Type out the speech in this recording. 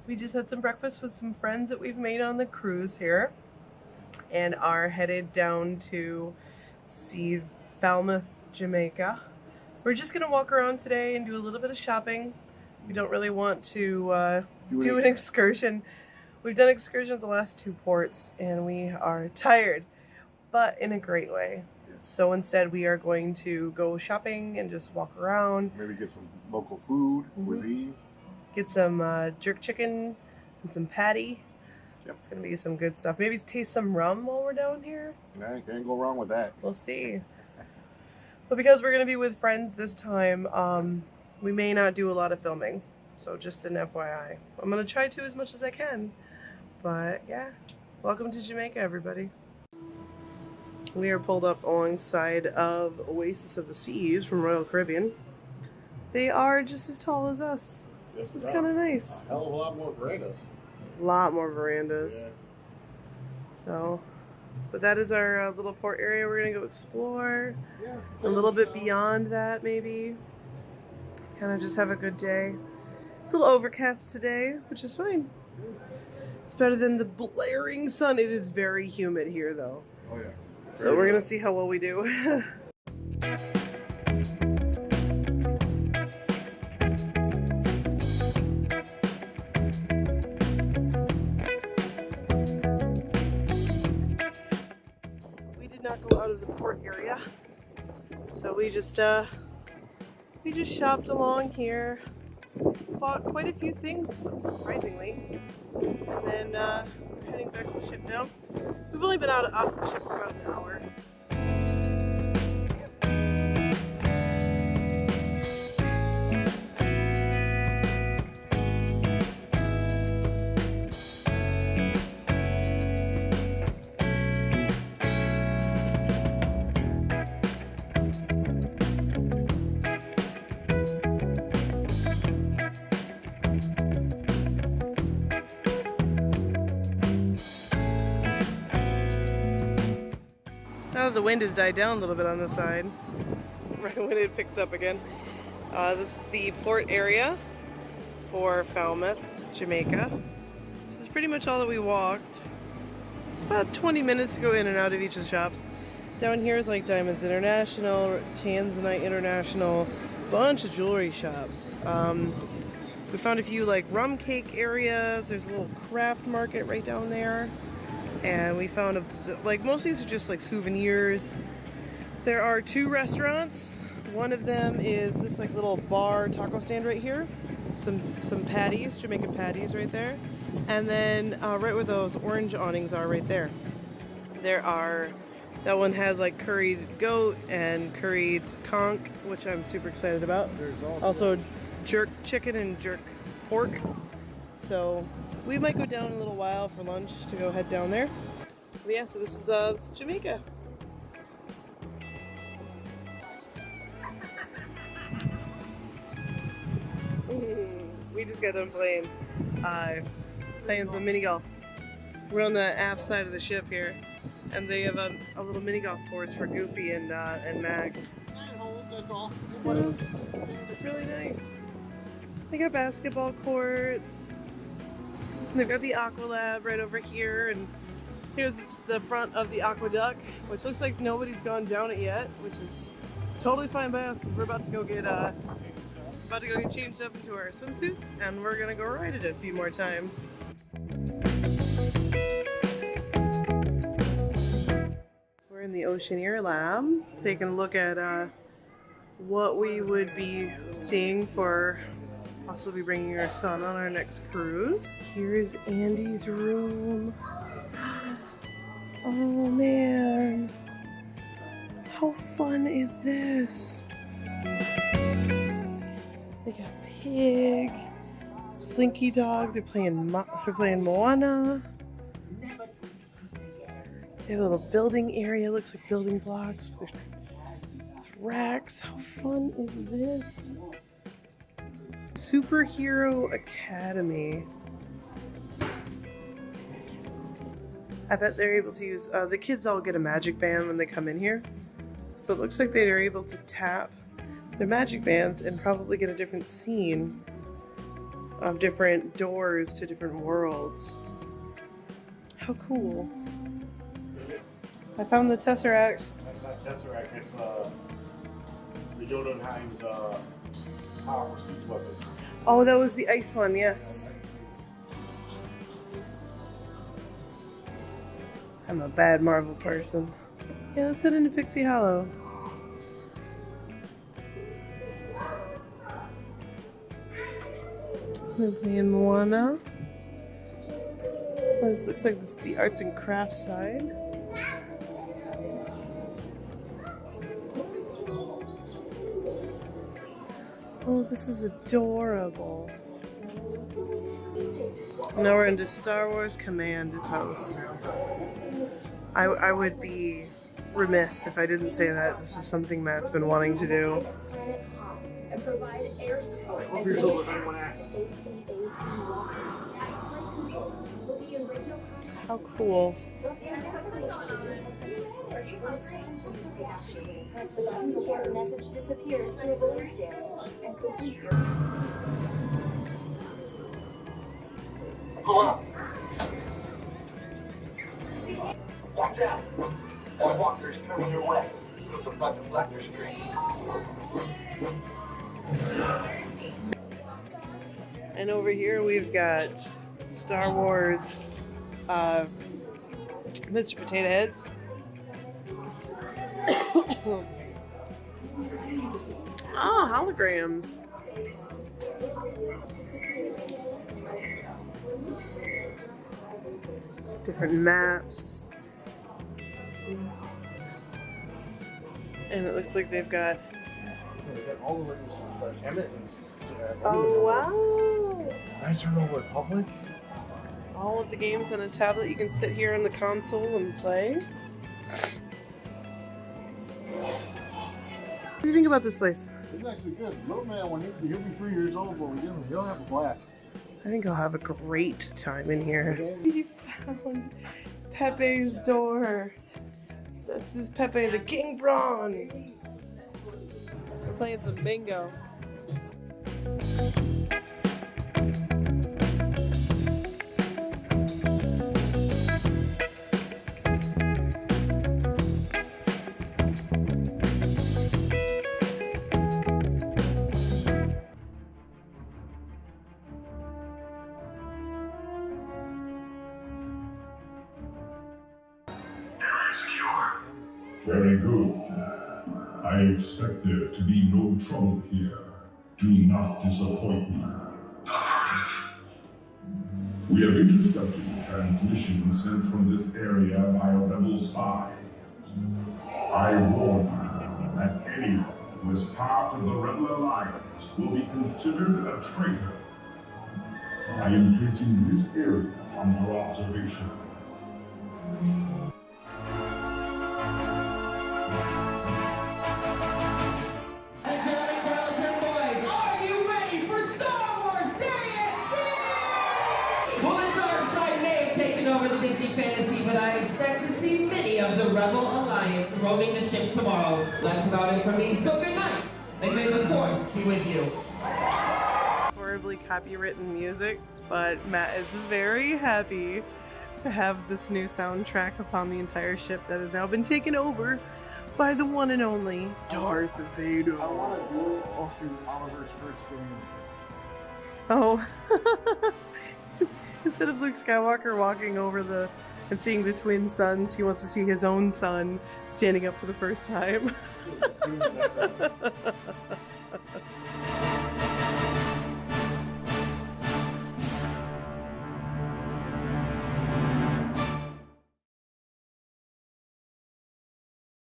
We just had some breakfast with some friends that we've made on the cruise here and are headed down to see Falmouth, Jamaica. We're just gonna walk around today and do a little bit of shopping. We don't really want to do an excursion. We've done excursions at the last 2 ports and we are tired, but in a great way. So instead we are going to go shopping and just walk around. Maybe get some local food, cuisine. Get some jerk chicken and some patty. Yep. It's gonna be some good stuff. Maybe taste some rum while we're down here. Nah, can't go wrong with that. We'll see. But because we're gonna be with friends this time, we may not do a lot of filming. So just an FYI. I'm gonna try to as much as I can. But yeah, welcome to Jamaica, everybody. We are pulled up alongside of Oasis of the Seas from Royal Caribbean. They are just as tall as us. Yes, it's kind of nice. A hell of a lot more verandas. A lot more verandas. Yeah. So, but that is our little port area we're going to go explore. Yeah. A little bit beyond that, maybe. Kind of just have a good day. It's a little overcast today, which is fine. It's better than the blaring sun. It is very humid here, though. Oh, yeah. So we're going to see how well we do. Not go out of the port area, so we just shopped along here, bought quite a few things surprisingly, and then we're heading back to the ship now. We've only been off the ship for about an hour. Now that the wind has died down a little bit on the side, right when it picks up again. This is the port area for Falmouth, Jamaica. This is pretty much all that we walked. It's about 20 minutes to go in and out of each of the shops. Down here is like Diamonds International, Tanzanite International, bunch of jewelry shops. We found a few like rum cake areas. There's a little craft market right down there. And we found like most of these are just like souvenirs. There are 2 restaurants. One of them is this like little bar taco stand right here. Some patties, Jamaican patties right there. And then right where those orange awnings are right there. That one has like curried goat and curried conch, which I'm super excited about. There's also jerk chicken and jerk pork. So we might go down in a little while for lunch to go head down there. But yeah, so this is Jamaica. We just got done playing some mini golf. We're on the aft side of the ship here, and they have a little mini golf course for Goofy and Max. 9 holes, that's all. It's really nice. They got basketball courts. They've got the Aqua Lab right over here, and here's the front of the aqueduct, which looks like nobody's gone down it yet, which is totally fine by us because we're about to go get changed up into our swimsuits, and we're gonna go ride it a few more times. We're in the Oceaneer Lab, taking a look at what we would be seeing for possibly bringing our son on our next cruise. Here's Andy's room. Oh man, how fun is this? They got Pig, Slinky Dog. They're playing Moana. They have a little building area. Looks like building blocks with racks. How fun is this? Superhero Academy. I bet they're able to use, the kids all get a magic band when they come in here. So it looks like they are able to tap their magic bands and probably get a different scene of different doors to different worlds. How cool. I found the Tesseract. That's not Tesseract, it's the Jotunheim's powerful siege weapon. Oh, that was the ice one, yes. I'm a bad Marvel person. Yeah, let's head into Pixie Hollow. We're playing Moana. This looks like this is the arts and crafts side. Oh, this is adorable. Now we're into Star Wars Command Post. I would be remiss if I didn't say that this is something Matt's been wanting to do. And provide air support. Hope you're told if anyone asks. How cool. Press the button before the message disappears to avoid damage and complete your... Go up. Watch out. That walker's coming your way. From the front of Blacker Street. And over here we've got Star Wars Mr. Potato Heads. Ah, holograms. Different maps. And it looks like they've got... all the way to Emmett and Oh, wow! Knights of the Old Republic. All of the games on a tablet. You can sit here on the console and play. What do you think about this place? It's actually good. Little man, when he'll be 3 years old, but he'll have a blast. I think I'll have a great time in here. We found Pepe's door. This is Pepe the King Prawn. We're playing some bingo. Very good. I expect there to be no trouble here. Do not disappoint me. We have intercepted a transmission sent from this area by a rebel spy. I warn you that anyone who is part of the Rebel Alliance will be considered a traitor. I am placing this area under observation. But I expect to see many of the Rebel Alliance roaming the ship tomorrow. That's about it for me, so good night, and may the Force be with you. Horribly copywritten music, but Matt is very happy to have this new soundtrack upon the entire ship that has now been taken over by the one and only Darth Vader. I want to go through Oliver's first game. Oh. Instead of Luke Skywalker walking over and seeing the twin suns, he wants to see his own son standing up for the first time.